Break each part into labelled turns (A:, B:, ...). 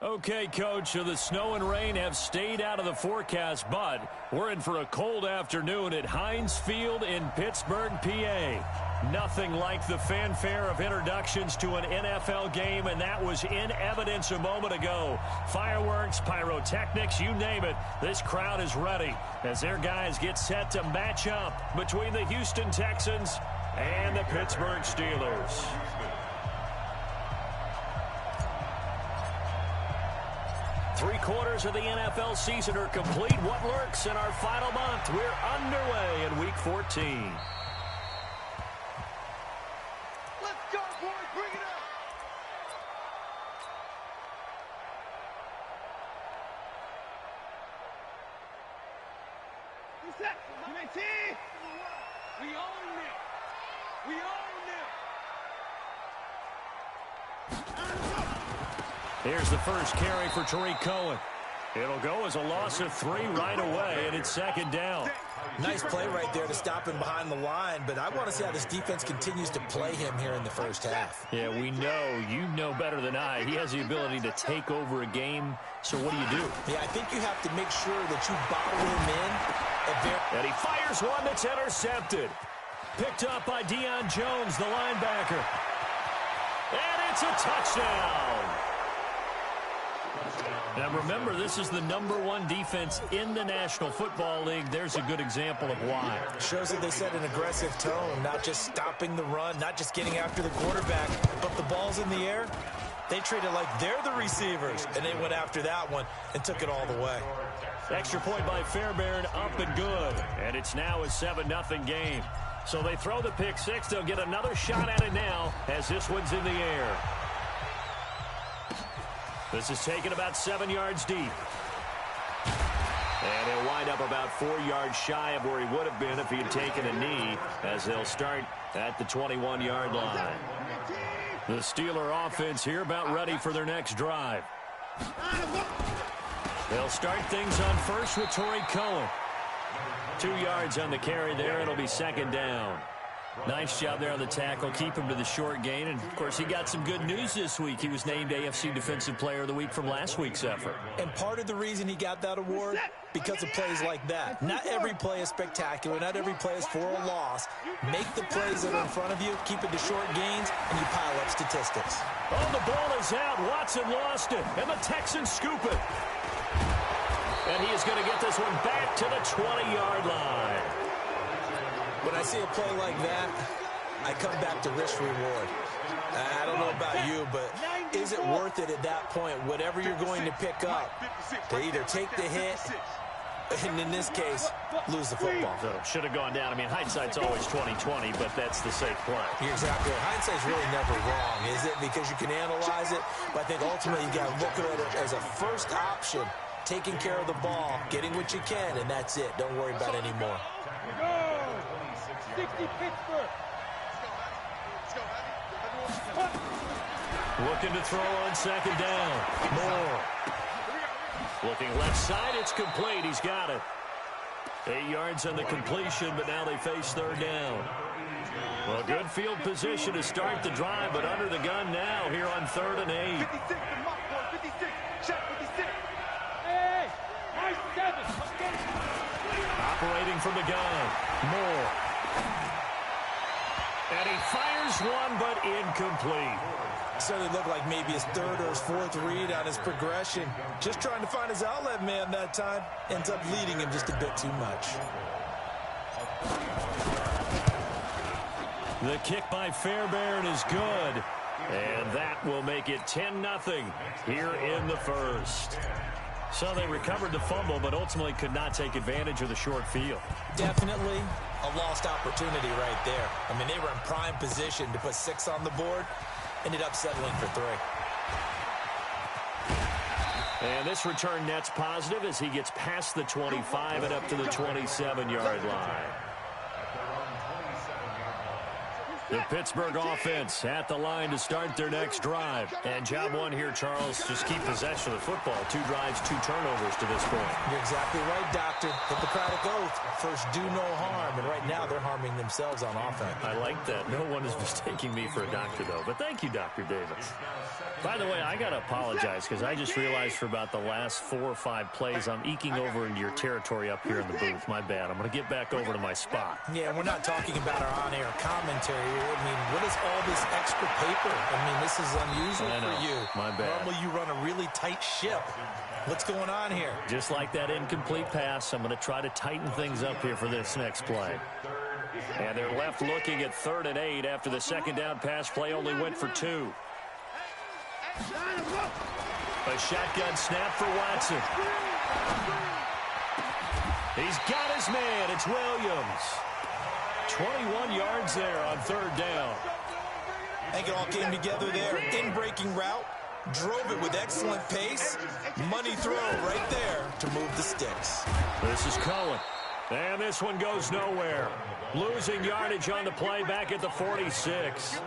A: Okay, Coach, so the snow and rain have stayed out of the forecast, but we're in for a cold afternoon at Heinz Field in Pittsburgh, PA. Nothing like the fanfare of introductions to an NFL game, and that was in evidence a moment ago. Fireworks, pyrotechnics, you name it, this crowd is ready as their guys get set to match up between the Houston Texans and the Pittsburgh Steelers. Three-quarters of the NFL season are complete. What lurks in our final month? We're underway in Week 14.
B: Let's go, boys. Bring it up. Who's that? UNT! We own it. We own it.
A: Here's the first carry for Tariq Cohen. It'll go as a loss of 3 right away, and it's second down.
C: Nice play right there to stop him behind the line, but I want to see how this defense continues to play him here in the first half.
A: Yeah, we know. You know better than I. He has the ability to take over a game, so what do?
C: Yeah, I think you have to make sure that you bottle him in.
A: And he fires one that's intercepted. Picked up by Deion Jones, the linebacker. And it's a touchdown. Now, remember, this is the #1 defense in the National Football League. There's a good example of why.
C: Shows that they set an aggressive tone, not just stopping the run, not just getting after the quarterback, but the ball's in the air. They treat it like they're the receivers, and they went after that one and took it all the way.
A: Extra point by Fairbairn, up and good. And it's now a 7-0 game. So they throw the pick six. They'll get another shot at it now as this one's in the air. This is taken about 7 yards deep. And he'll wind up about 4 yards shy of where he would have been if he had taken a knee, as they'll start at the 21-yard line. The Steeler offense here about ready for their next drive. They'll start things on first with Tariq Cohen. 2 yards on the carry there. It'll be second down. Nice job there on the tackle. Keep him to the short gain. And, of course, he got some good news this week. He was named AFC Defensive Player of the Week from last week's effort.
C: And part of the reason he got that award, because of plays like that. Not every play is spectacular. Not every play is for a loss. Make the plays that are in front of you, keep it to short gains, and you pile up statistics.
A: Oh, the ball is out. Watson lost it. And the Texans scoop it. And he is going to get this one back to the 20-yard line.
C: When I see a play like that, I come back to risk-reward. I don't know about you, but is it worth it at that point, whatever you're going to pick up, to either take the hit, and in this case, lose the football?
A: So should have gone down. I mean, hindsight's always 20/20, but that's the safe play.
C: You're exactly right. Hindsight's really never wrong, is it? Because you can analyze it, but I think ultimately you got to look at it as a first option, taking care of the ball, getting what you can, and that's it. Don't worry about it anymore.
B: 60 Pittsburgh.
A: Looking to throw on second down. Moore. Looking left side, it's complete. He's got it. 8 yards on the completion, but now they face third down. Well, good field position to start the drive, but under the gun now here on 3rd and 8.
B: 56, the mock ball, 56. Shot 56. Hey, nice 7.
A: Operating from the gun. Moore. And he fires one, but incomplete.
C: So it looked like maybe his 3rd or his 4th read on his progression. Just trying to find his outlet man that time. Ends up leading him just a bit too much.
A: The kick by Fairbairn is good. And that will make it 10-0 here in the first. So they recovered the fumble, but ultimately could not take advantage of the short field. Definitely
C: a lost opportunity right there. I mean, they were in prime position to put 6 on the board. Ended up settling for 3.
A: And this return net's positive as he gets past the 25 and up to the 27-yard line. The Pittsburgh offense at the line to start their next drive. And job one here, Charles, just keep possession of the football. 2 drives, 2 turnovers to this point.
C: You're exactly right, Doctor. Hippocratic oath. First, do no harm. And right now, they're harming themselves on offense.
A: I like that. No one is mistaking me for a doctor, though. But thank you, Dr. Davis. By the way, I got to apologize because I just realized for about the last 4 or 5 plays, I'm eking over into your territory up here in the booth. My bad. I'm going to get back over to my spot.
C: Yeah, we're not talking about our on-air commentary. I mean, what is all this extra paper? I mean, this is unusual for you.
A: My bad.
C: Normally, you run a really tight ship. What's going on here?
A: Just like that incomplete pass, I'm going to try to tighten things up here for this next play. And they're left looking at 3rd and 8 after the second down pass play only went for 2. A shotgun snap for Watson. He's got his man. It's Williams. 21 yards there on 3rd down.
C: I think it all came together there. In-breaking route. Drove it with excellent pace. Money throw right there to move the sticks.
A: This is Cohen. And this one goes nowhere. Losing yardage on the play back at the 46.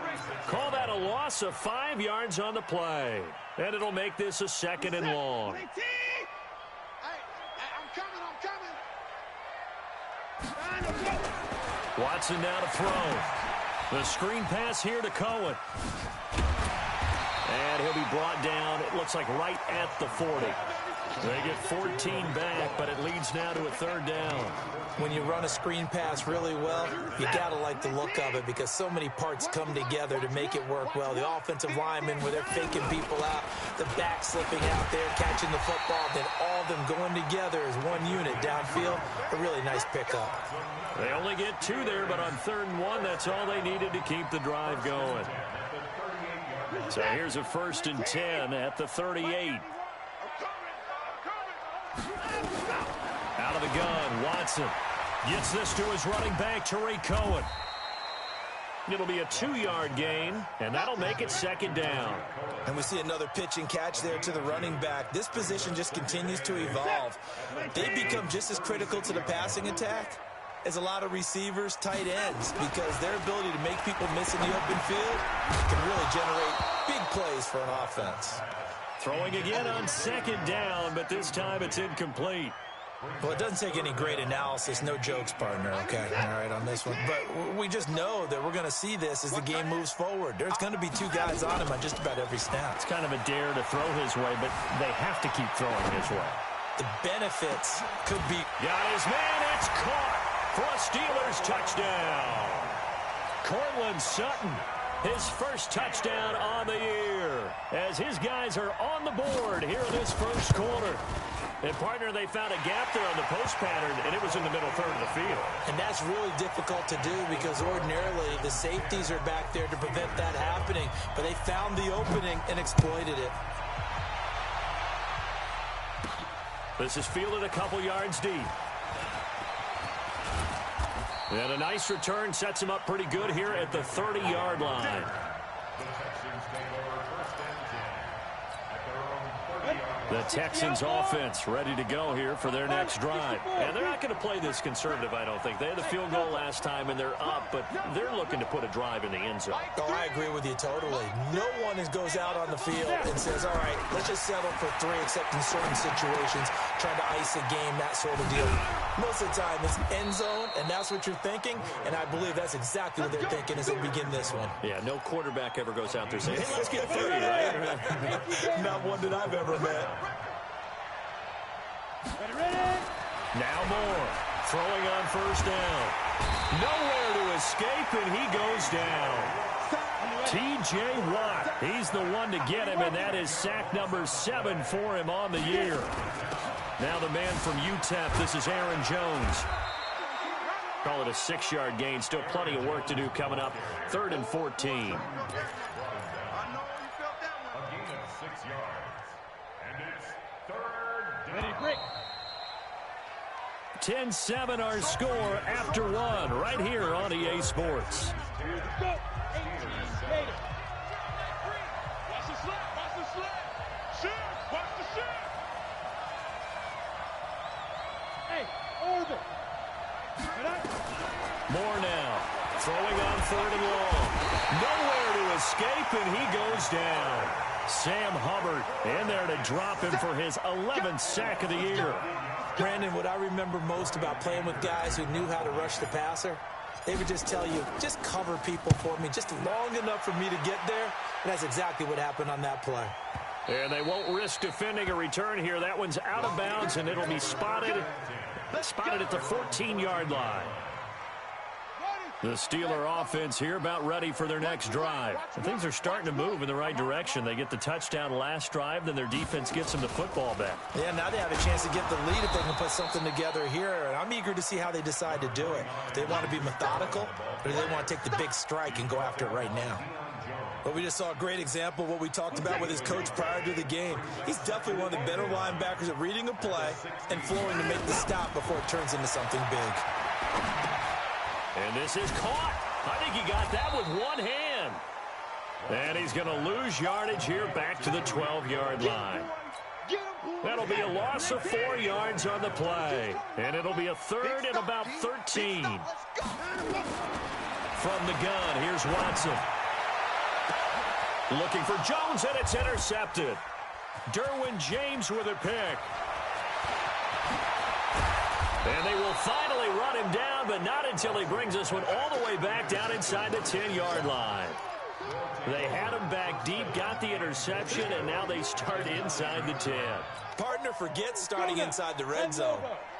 A: Call that a loss of 5 yards on the play. And it'll make this a 2nd and long. Watson now to throw. The screen pass here to Cohen. And he'll be brought down, it looks like right at the 40. They get 14 back, but it leads now to a 3rd down.
C: When you run a screen pass really well, you got to like the look of it because so many parts come together to make it work well. The offensive linemen, where they're faking people out, the back slipping out there, catching the football, then all of them going together as one unit downfield. A really nice pickup.
A: They only get 2 there, but on 3rd and 1, that's all they needed to keep the drive going. So here's a 1st and 10 at the 38. Out of the gun, Watson gets this to his running back, Tariq Cohen. It'll be a 2-yard gain, and that'll make it 2nd down.
C: And we see another pitch and catch there to the running back. This position just continues to evolve. They become just as critical to the passing attack as a lot of receivers, tight ends, because their ability to make people miss in the open field can really generate big plays for an offense.
A: Throwing again on 2nd down, but this time it's incomplete.
C: Well, it doesn't take any great analysis. No jokes, partner, okay? All right, on this one. But we just know that we're going to see this as the game moves forward. There's going to be 2 guys on him on just about every snap.
A: It's kind of a dare to throw his way, but they have to keep throwing his way.
C: The benefits could be...
A: Got his man, it's caught for a Steelers touchdown. Cortland Sutton, his first touchdown on the year, as his guys are on the board here in this first quarter. And, partner, they found a gap there on the post pattern, and it was in the middle 3rd of the field.
C: And that's really difficult to do because ordinarily the safeties are back there to prevent that happening. But they found the opening and exploited it.
A: This is fielded a couple yards deep. And a nice return sets him up pretty good here at the 30-yard line. The Texans offense ready to go here for their next drive. And they're not going to play this conservative, I don't think. They had the field goal last time, and they're up, but they're looking to put a drive in the end zone.
C: Oh, I agree with you totally. No one goes out on the field and says, all right, let's just settle for 3, except in certain situations, trying to ice a game, that sort of deal. Most of the time, it's end zone, and that's what you're thinking, and I believe that's exactly what they're thinking as they begin this one.
A: Yeah, no quarterback ever goes out there saying, hey, let's get 3, right?
C: Not one that I've ever met.
A: Now Moore, throwing on 1st down. Nowhere to escape, and he goes down. T.J. Watt, he's the one to get him, and that is sack number 7 for him on the year. Now the man from UTEP, this is Aaron Jones. Call it a 6-yard gain. Still plenty of work to do coming up. 3rd and 14. 10-7 our score after 1 right here on EA Sports. Moore now Throwing on 3rd and long. Nowhere to escape, and he goes down. Sam Hubbard in there to drop him for his 11th sack of the year.
C: Brandon, what I remember most about playing with guys who knew how to rush the passer, they would just tell you, just cover people for me, just long enough for me to get there. And that's exactly what happened on that play.
A: And they won't risk defending a return here. That one's out of bounds, and it'll be spotted at the 14-yard line. The Steeler offense here about ready for their next drive. And things are starting to move in the right direction. They get the touchdown last drive, then their defense gets them the football back.
C: Yeah, now they have a chance to get the lead if they can put something together here. And I'm eager to see how they decide to do it. Do they want to be methodical, or do they want to take the big strike and go after it right now? But we just saw a great example of what we talked about with his coach prior to the game. He's definitely one of the better linebackers at reading a play and flowing to make the stop before it turns into something big.
A: And this is caught. I think he got that with one hand. And he's going to lose yardage here back to the 12-yard line. That'll be a loss of 4 yards on the play. And it'll be a 3rd and about 13. From the gun, here's Watson. Looking for Jones, and it's intercepted. Derwin James with a pick. And they will finally run him down, but not until he brings us one all the way back down inside the 10-yard line. They had him back deep, got the interception, and now they start inside the 10.
C: Partner, forget starting inside the red zone.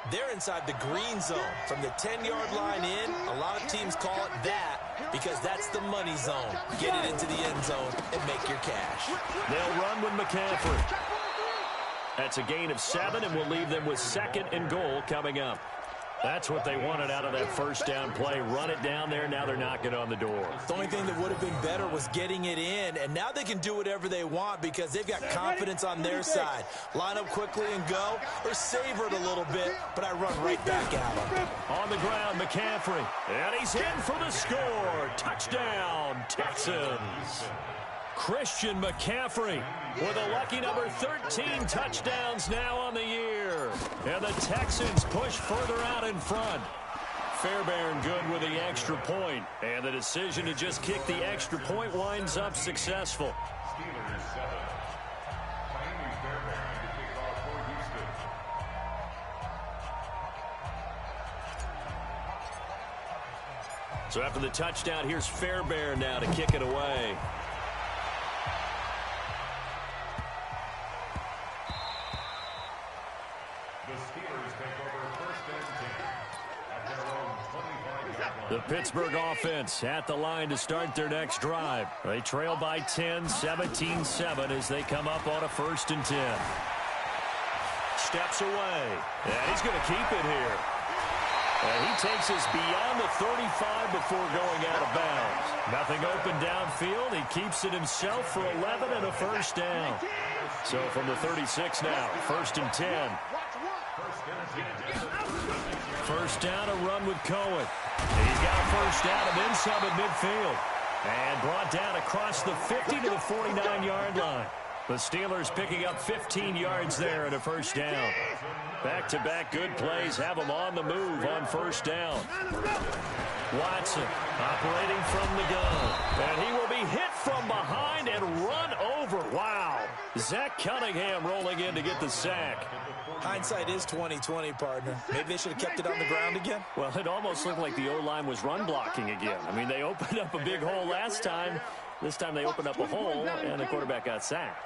C: They're inside the green zone. From the 10-yard line in, a lot of teams call it that because that's the money zone. Get it into the end zone and make your cash.
A: They'll run with McCaffrey. That's a gain of 7, and we'll leave them with 2nd and goal coming up. That's what they wanted out of that first down play. Run it down there. Now they're knocking on the door.
C: The only thing that would have been better was getting it in, and now they can do whatever they want because they've got confidence on their side. Line up quickly and go, or savor it a little bit, but I run right back at them.
A: On the ground, McCaffrey, and he's in for the score. Touchdown, Texans. Christian McCaffrey with a lucky number 13 touchdowns now on the year. And the Texans push further out in front. Fairbairn good with the extra point. And the decision to just kick the extra point winds up successful. So after the touchdown, here's Fairbairn now to kick it away. The Pittsburgh offense at the line to start their next drive. They trail by 10, 17-7 as they come up on a 1st and 10. Steps away. And he's going to keep it here. And he takes us beyond the 35 before going out of bounds. Nothing open downfield. He keeps it himself for 11 and a 1st down. So from the 36 now, 1st and 10. 1st down, a run with Cohen. He's got a 1st down and then some at midfield. And brought down across the 50 to the 49-yard line. The Steelers picking up 15 yards there and a 1st down. Back-to-back good plays have them on the move on 1st down. Watson operating from the gun. And he will be hit from behind and run over. Wow. Zach Cunningham rolling in to get the sack.
C: Hindsight is 20/20, partner. Maybe they should have kept it on the ground again.
A: Well, it almost looked like the O-line was run blocking again. I mean, they opened up a big hole last time. This time they opened up a hole, and the quarterback got sacked.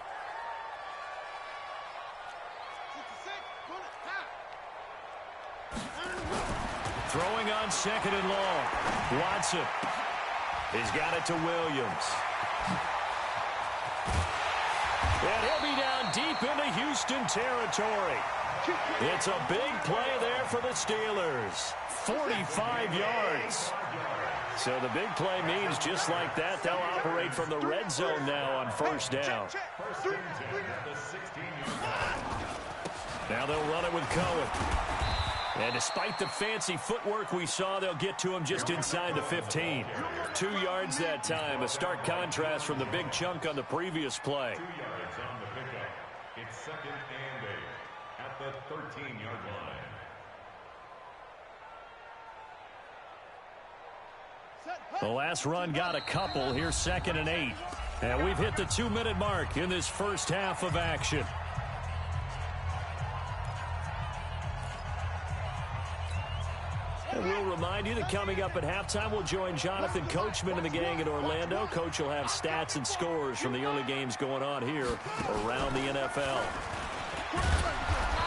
A: Throwing on 2nd and long. Watson. He's got it to Williams. And he'll be down deep into Houston territory. It's a big play there for the Steelers. 45 yards. So the big play means just like that, they'll operate from the red zone now on 1st down. Now they'll run it with Cohen. And despite the fancy footwork we saw, they'll get to him just inside the 15. 2 yards that time, a stark contrast from the big chunk on the previous play.
B: 2 yards on the pickup. It's 2nd and 8 at the 13-yard line. Set,
A: The last run got a couple. Here's 2nd and 8. And we've hit the 2-minute mark in this first half of action. And we'll remind you that coming up at halftime, we'll join Jonathan Coachman and the gang in Orlando. Coach will have stats and scores from the early games going on here around the NFL.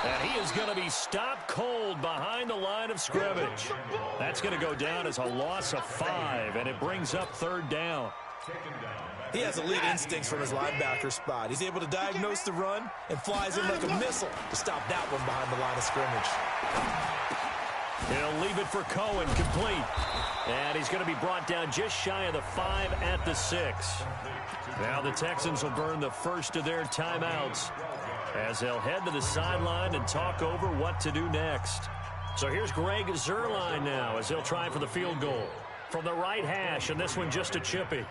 A: And he is going to be stopped cold behind the line of scrimmage. That's going to go down as a loss of 5, and it brings up 3rd down.
C: He has elite instincts from his linebacker spot. He's able to diagnose the run and flies in like a missile to stop that one behind the line of scrimmage.
A: He'll leave it for Cohen, complete. And he's going to be brought down just shy of the 5 at the 6. Now the Texans will burn the first of their timeouts as they'll head to the sideline and talk over what to do next. So here's Greg Zuerlein now as they'll try for the field goal. From the right hash, and this one just a chippy.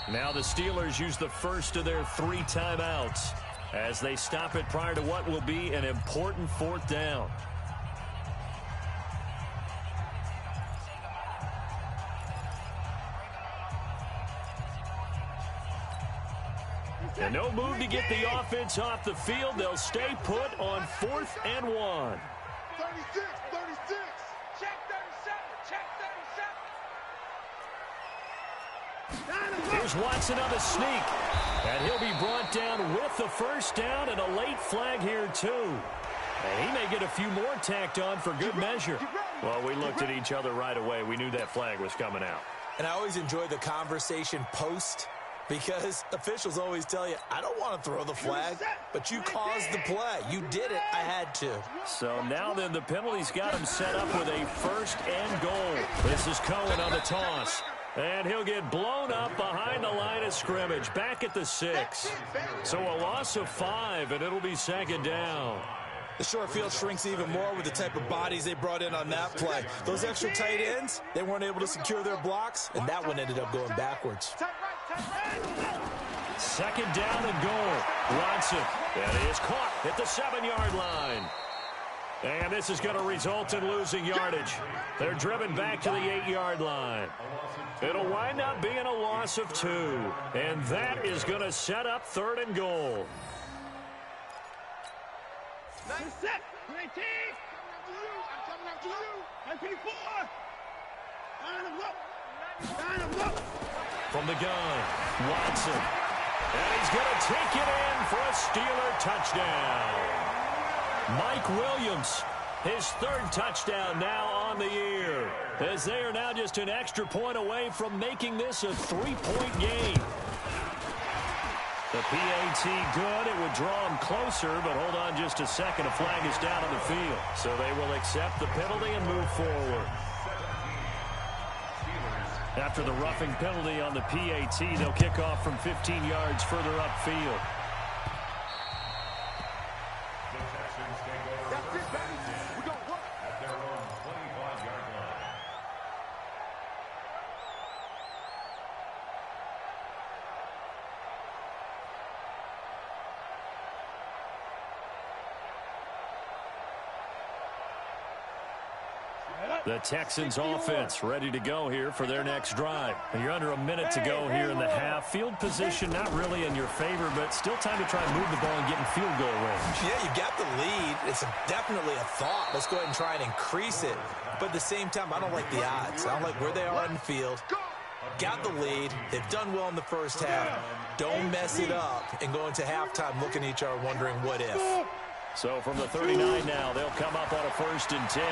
A: Now the Steelers use the first of their 3 timeouts as they stop it prior to what will be an important 4th down. And no move to get the offense off the field. They'll stay put on 4th and 1.
B: 36, 36. Check 37, check 37.
A: Here's Watson on the sneak. And he'll be brought down with the first down and a late flag here, too. And he may get a few more tacked on for good measure. Well, we looked at each other right away. We knew that flag was coming out.
C: And I always enjoy the conversation post because officials always tell you, I don't want to throw the flag, but you caused the play. You did it. I had to.
A: So now then the penalty's got him set up with a 1st and goal. This is Cohen on the toss. And he'll get blown up behind the line of scrimmage, back at the 6. So a loss of 5, and it'll be 2nd down.
C: The short field shrinks even more with the type of bodies they brought in on that play. Those extra tight ends, they weren't able to secure their blocks, and that one ended up going backwards.
A: 2nd down and goal. Watson, and he is caught at the 7-yard line. And this is going to result in losing yardage. They're driven back to the 8-yard line. It'll wind up being a loss of 2. And that is going to set up 3rd and goal.
B: Nice set. 19. I'm coming after you. 9
A: From the gun, Watson. And he's going to take it in for a Steeler touchdown. Mike Williams, his 3rd touchdown now on the year, as they are now just an extra point away from making this a 3-point game. The PAT good. It would draw him closer, but hold on just a second. A flag is down on the field. So they will accept the penalty and move forward. After the roughing penalty on the PAT, they'll kick off from 15 yards further upfield. The Texans offense ready to go here for their next drive. You're under a minute to go here in the half. Field position not really in your favor, but still time to try and move the ball and get in field goal range.
C: Yeah, you got the lead. It's definitely a thought. Let's go ahead and try and increase it. But at the same time, I don't like the odds. I don't like where they are on the field. Got the lead. They've done well in the first half. Don't mess it up and go into halftime looking at each other wondering what if.
A: So from the 39 now, they'll come up on a 1st and 10.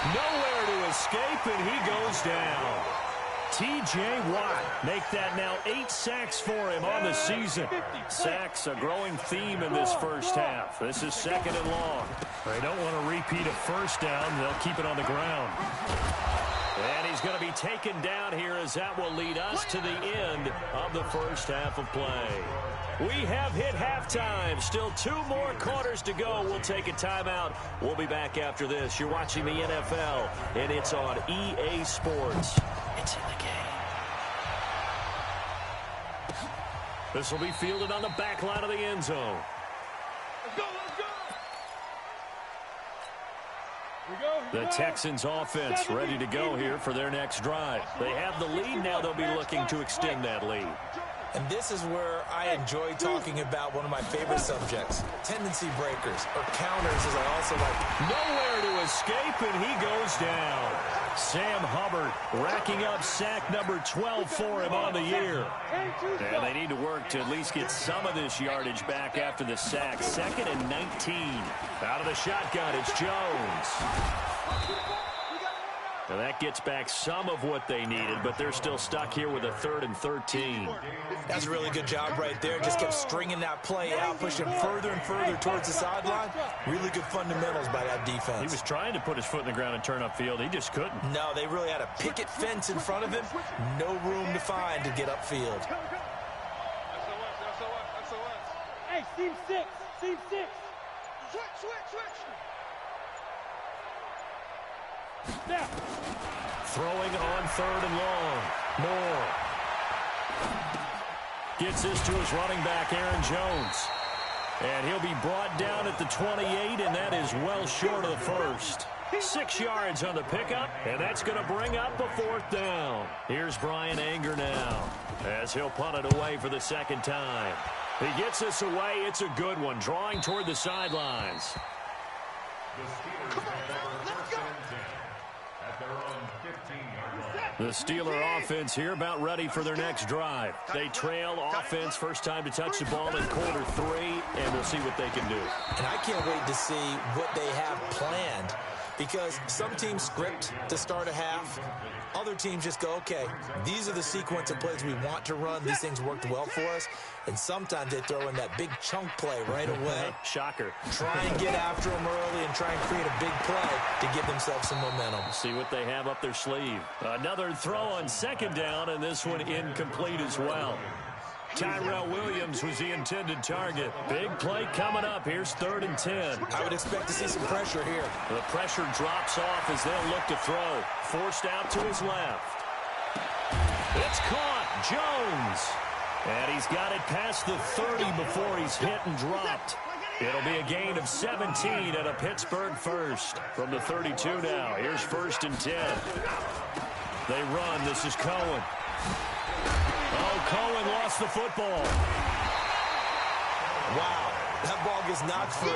A: Nowhere to escape, and he goes down. T.J. Watt make that now 8 sacks for him on the season. Sacks, a growing theme in this first half. This is 2nd and long. They don't want to repeat a 1st down. They'll keep it on the ground. And he's going to be taken down here as that will lead us to the end of the first half of play. We have hit halftime. Still 2 more quarters to go. We'll take a timeout. We'll be back after this. You're watching the NFL, and it's on EA Sports. It's in the game. This will be fielded on the back line of the end zone.
B: Let's go, let's go.
A: The Texans offense ready to go here for their next drive. They have the lead. Now they'll be looking to extend that lead.
C: And this is where I enjoy talking about one of my favorite subjects, tendency breakers, or counters, as I also like.
A: Nowhere to escape, and he goes down. Sam Hubbard racking up sack number 12 for him on the year. And they need to work to at least get some of this yardage back after the sack. 2nd and 19. Out of the shotgun, it's Jones. And that gets back some of what they needed, but they're still stuck here with a 3rd and 13.
C: That's a really good job right there. Just kept stringing that play out, pushing further and further towards the sideline. Really good fundamentals by that defense.
A: He was trying to put his foot in the ground and turn upfield. He just couldn't.
C: No, they really had a picket fence in front of him. No room to find to get upfield.
B: Hey, seam 6. Seam 6. Switch. Snap.
A: Throwing on 3rd and long. Moore gets this to his running back, Aaron Jones. And he'll be brought down at the 28, and that is well short of the first. 6 yards on the pickup, and that's going to bring up a 4th down. Here's Brian Anger now as he'll punt it away for the 2nd time. He gets this away. It's a good one, drawing toward the sidelines. The Steeler offense here about ready for their next drive. They trail offense, first time to touch the ball in quarter 3, and we'll see what they can do.
C: And I can't wait to see what they have planned, because some teams script to start a half. Other teams just go, okay, these are the sequence of plays we want to run. These things worked well for us. And sometimes they throw in that big chunk play right away.
A: Shocker.
C: Try and get after them early and try and create a big play to give themselves some momentum.
A: See what they have up their sleeve. Another throw on 2nd down, and this one incomplete as well. Tyrell Williams was the intended target. Big play coming up. Here's 3rd and 10.
C: I would expect to see some pressure here.
A: The pressure drops off as they'll look to throw. Forced out to his left. It's caught. Jones. And he's got it past the 30 before he's hit and dropped. It'll be a gain of 17 and a Pittsburgh first. From the 32 now. Here's 1st and 10. They run. This is Cohen. Oh, Cohen lost the football.
C: Wow, that ball gets knocked free,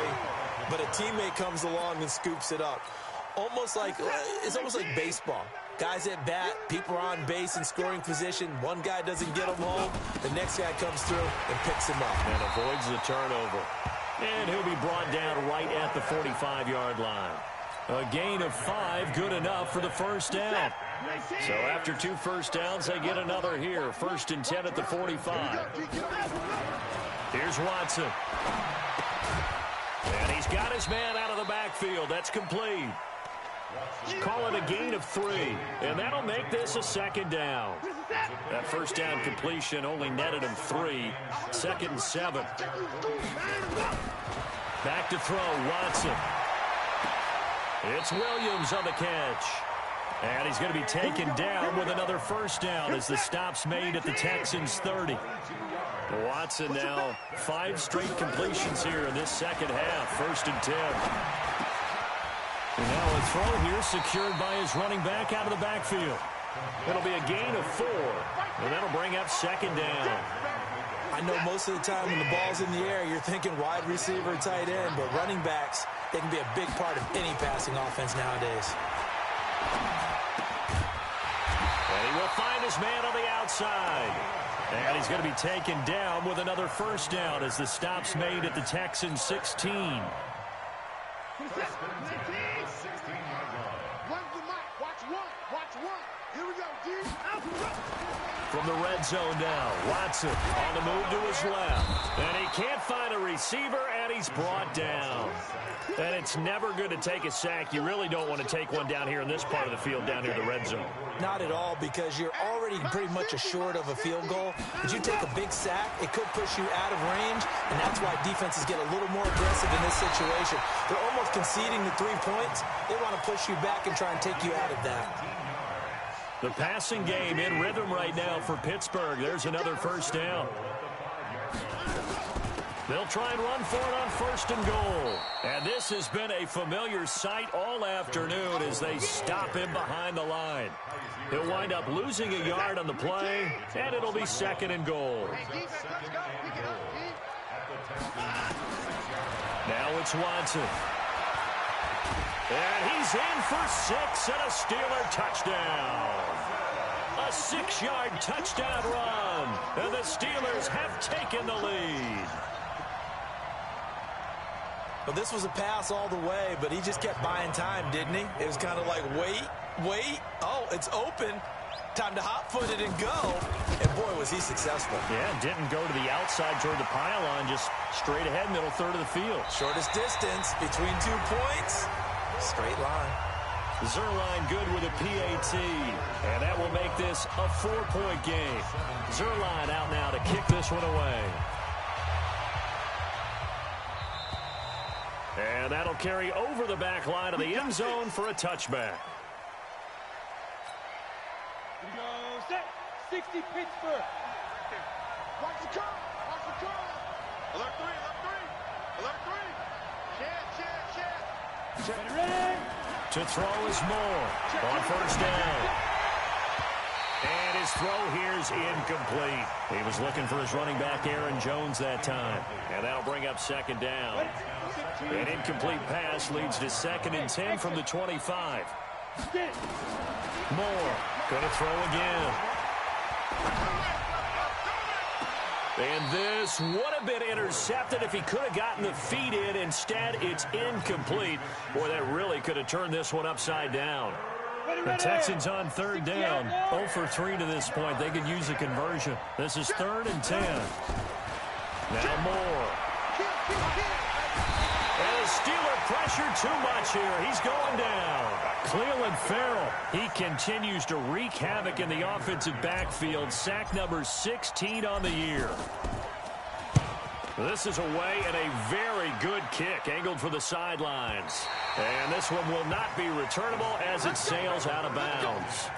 C: but a teammate comes along and scoops it up. It's almost like baseball. Guys at bat, people are on base in scoring position. One guy doesn't get him home. The next guy comes through and picks him up.
A: And avoids the turnover. And he'll be brought down right at the 45-yard line. A gain of 5, good enough for the 1st down. So after 2 first downs, they get another here. 1st and 10 at the 45. Here's Watson. And he's got his man out of the backfield. That's complete. Call it a gain of 3. And that'll make this a 2nd down. That 1st down completion only netted him 3. 2nd and 7. Back to throw, Watson. It's Williams on the catch. And he's going to be taken down with another 1st down as the stop's made at the Texans 30. Watson now 5 straight completions here in this 2nd half. 1st and 10. And now a throw here secured by his running back out of the backfield. It'll be a gain of 4. And that'll bring up 2nd down.
C: I know most of the time when the ball's in the air, you're thinking wide receiver, tight end, but running backs, they can be a big part of any passing offense nowadays.
A: And he will find his man on the outside. And he's going to be taken down with another 1st down as the stop's made at the Texans 16. From the red zone now, Watson on the move to his left. And he can't find a receiver, and he's brought down. And it's never good to take a sack. You really don't want to take one down here in this part of the field, down near the red zone.
C: Not at all, because you're already pretty much assured of a field goal. But you take a big sack, it could push you out of range, and that's why defenses get a little more aggressive in this situation. They're almost conceding the 3 points. They want to push you back and try and take you out of that.
A: The passing game in rhythm right now for Pittsburgh. There's another 1st down. They'll try and run for it on 1st and goal. And this has been a familiar sight all afternoon as they stop him behind the line. He'll wind up losing a yard on the play, and it'll be 2nd and goal. Now it's Watson. And he's in for 6 and a Steeler touchdown. A 6-yard touchdown run, and the Steelers have taken the lead.
C: Well, this was a pass all the way, but he just kept buying time, didn't he? It was kind of like, wait. Oh, it's open. Time to hot-foot it and go. And, boy, was he successful.
A: Yeah, didn't go to the outside toward the pylon, just straight ahead, middle third of the field.
C: Shortest distance between 2 points. Straight line.
A: Zuerlein good with a PAT, and that will make this a 4-point game. Zuerlein out now to kick this one away. And that'll carry over the back line of the end zone for a touchback.
B: Here we go, set. 60 Pittsburgh. Watch the curve. Watch the curve. Alert 3, alert 3. Alert 3. Check. Ready.
A: To throw is Moore on 1st down. And his throw here is incomplete. He was looking for his running back, Aaron Jones, that time. And that'll bring up 2nd down. An incomplete pass leads to 2nd and 10 from the 25. Moore going to throw again. And this would have been intercepted if he could have gotten the feet in. Instead, it's incomplete. Boy, that really could have turned this one upside down. The Texans on 3rd down. 0 for 3 to this point. They could use a conversion. This is 3rd and 10. Now Moore. And the Steeler pressure too much here. He's going down. Cleveland Farrell, he continues to wreak havoc in the offensive backfield. Sack number 16 on the year. This is away and a very good kick, angled for the sidelines. And this one will not be returnable as it sails out of bounds.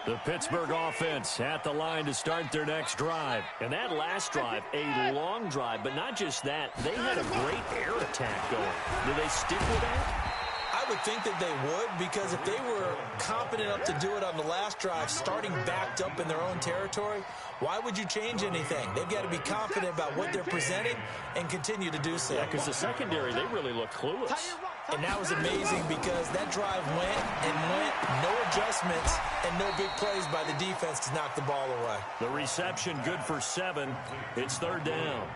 A: The Pittsburgh offense at the line to start their next drive. And that last drive, a long drive, but not just that. They had a great air attack going. Do they stick with that?
C: I would think that they would, because if they were competent enough to do it on the last drive, starting backed up in their own territory, why would you change anything? They've got to be confident about what they're presenting and continue to do so.
A: Yeah, because the secondary, they really look clueless.
C: And that was amazing because that drive went and went, no adjustments, and no big plays by the defense to knock the ball away.
A: The reception good for 7. It's 3rd down.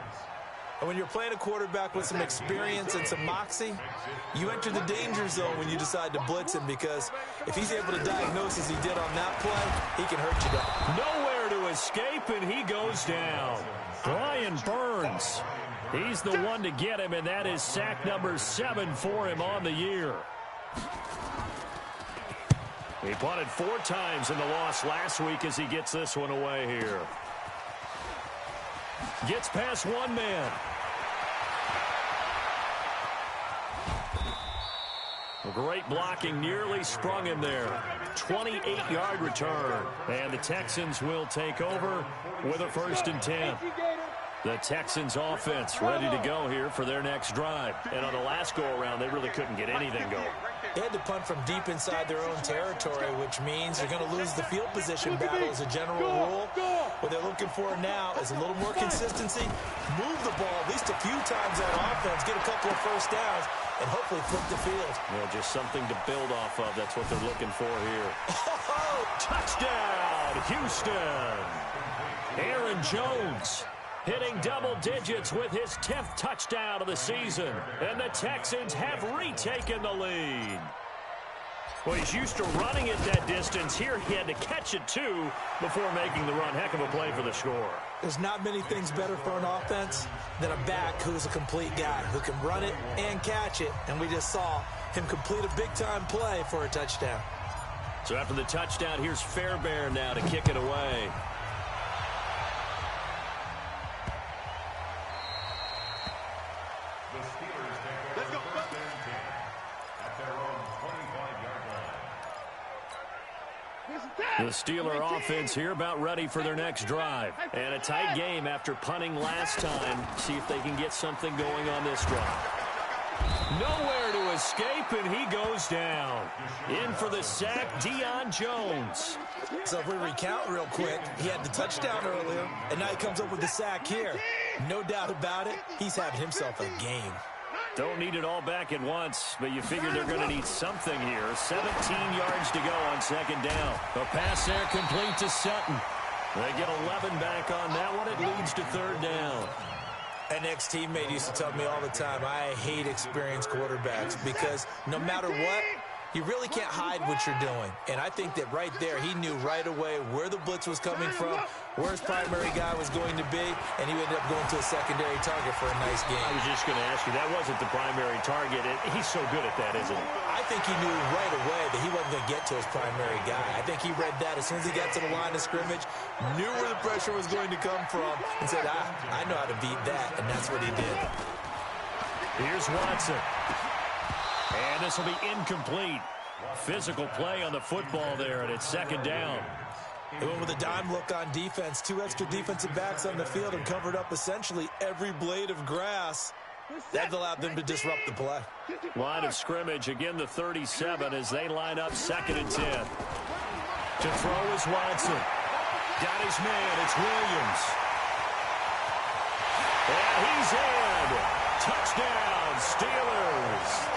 C: And when you're playing a quarterback with some experience and some moxie, you enter the danger zone when you decide to blitz him, because if he's able to diagnose as he did on that play, he can hurt you down.
A: Nowhere to escape, and he goes down. Brian Burns. He's the one to get him, and that is sack number 7 for him on the year. He punted 4 times in the loss last week as he gets this one away here. Gets past one man. Great blocking, nearly sprung him there. 28-yard return. And the Texans will take over with a 1st and 10. The Texans offense ready to go here for their next drive. And on the last go-around, they really couldn't get anything going.
C: They had to punt from deep inside their own territory, which means they're going to lose the field position battle as a general rule. What they're looking for now is a little more consistency, move the ball at least a few times on offense, get a couple of 1st downs, and hopefully flip the field.
A: Well, just something to build off of. That's what they're looking for here. Touchdown, Houston. Aaron Jones hitting double digits with his 10th touchdown of the season. And the Texans have retaken the lead. Well, he's used to running it that distance. Here he had to catch it, too, before making the run. Heck of a play for the score.
C: There's not many things better for an offense than a back who's a complete guy, who can run it and catch it. And we just saw him complete a big-time play for a touchdown.
A: So after the touchdown, here's Fairbairn now to kick it away. The Steeler offense here about ready for their next drive. And a tight game after punting last time. See if they can get something going on this drive. Nowhere to escape, and he goes down. In for the sack, Deion Jones.
C: So if we recount real quick, he had the touchdown earlier, and now he comes up with the sack here. No doubt about it, he's having himself a game.
A: Don't need it all back at once, but you figure they're going to need something here. 17 yards to go on second down. A pass there complete to Sutton. They get 11 back on that one. It leads to third down.
C: An ex-teammate used to tell me all the time, I hate experienced quarterbacks because no matter what, you really can't hide what you're doing. And I think that right there, he knew right away where the blitz was coming from, where his primary guy was going to be, and he ended up going to a secondary target for a nice game.
A: I was just going to ask you, that wasn't the primary target. He's so good at that, isn't he?
C: I think he knew right away that he wasn't going to get to his primary guy. I think he read that as soon as he got to the line of scrimmage, knew where the pressure was going to come from, and said, I know how to beat that, and that's what he did.
A: Here's Watson. And this will be incomplete. Physical play on the football there, and it's second down.
C: They went with a dime look on defense. 2 extra defensive backs on the field and covered up essentially every blade of grass. That allowed them to disrupt the play.
A: Line of scrimmage, again the 37 as they line up 2nd and 10. To throw is Watson. Got his man, it's Williams. And he's in. Touchdown, Steelers.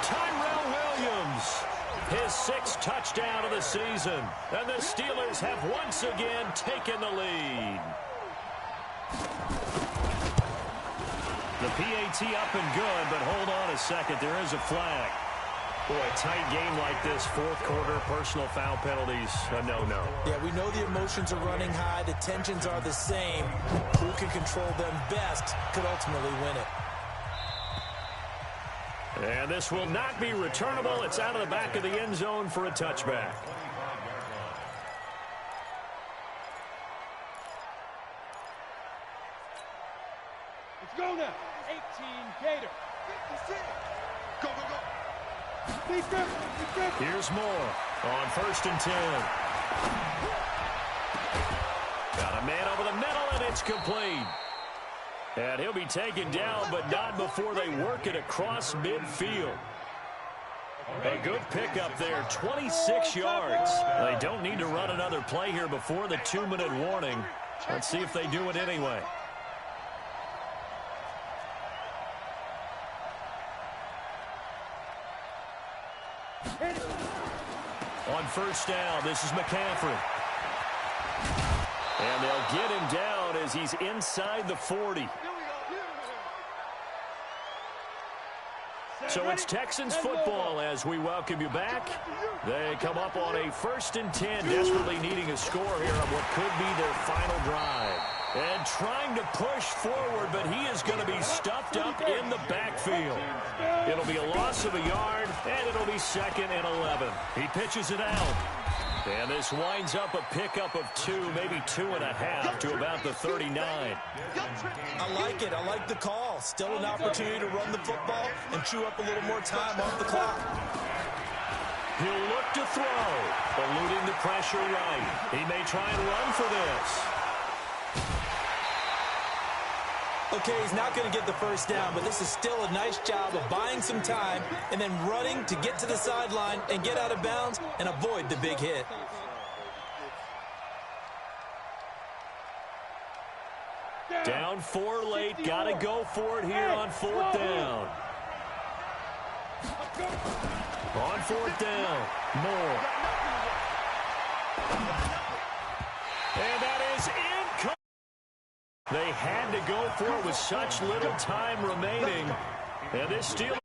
A: Tyrell Williams, his 6th touchdown of the season. And the Steelers have once again taken the lead. The PAT up and good, but hold on a second. There is a flag. Boy, a tight game like this, 4th quarter, personal foul penalties, a no-no.
C: Yeah, we know the emotions are running high. The tensions are the same. Who can control them best could ultimately win it.
A: And this will not be returnable. It's out of the back of the end zone for a touchback.
B: Let's go now. 18 Gator. 56. Go, go, go.
A: Here's Moore on 1st and 10. Got a man over the middle, and it's complete. And he'll be taken down, but not before they work it across midfield. A good pickup there, 26 yards. They don't need to run another play here before the 2-minute warning. Let's see if they do it anyway. On 1st down, this is McCaffrey. And they'll get him down as he's inside the 40. So it's Texans football as we welcome you back. They come up on a 1st and 10, desperately needing a score here on what could be their final drive. And trying to push forward, but he is going to be stuffed up in the backfield. It'll be a loss of a yard, and it'll be 2nd and 11. He pitches it out. And this winds up a pickup of 2, maybe 2.5 to about the 39.
C: I like it. I like the call. Still an opportunity to run the football and chew up a little more time off the clock.
A: He'll look to throw, eluding the pressure right. He may try and run for this.
C: Okay, he's not going to get the 1st down, but this is still a nice job of buying some time and then running to get to the sideline and get out of bounds and avoid the big hit.
A: Down 4 late, got to go for it here on 4th down. On 4th down, Moore. And that is incomplete. They had to go for it with such little time remaining. And this Steelers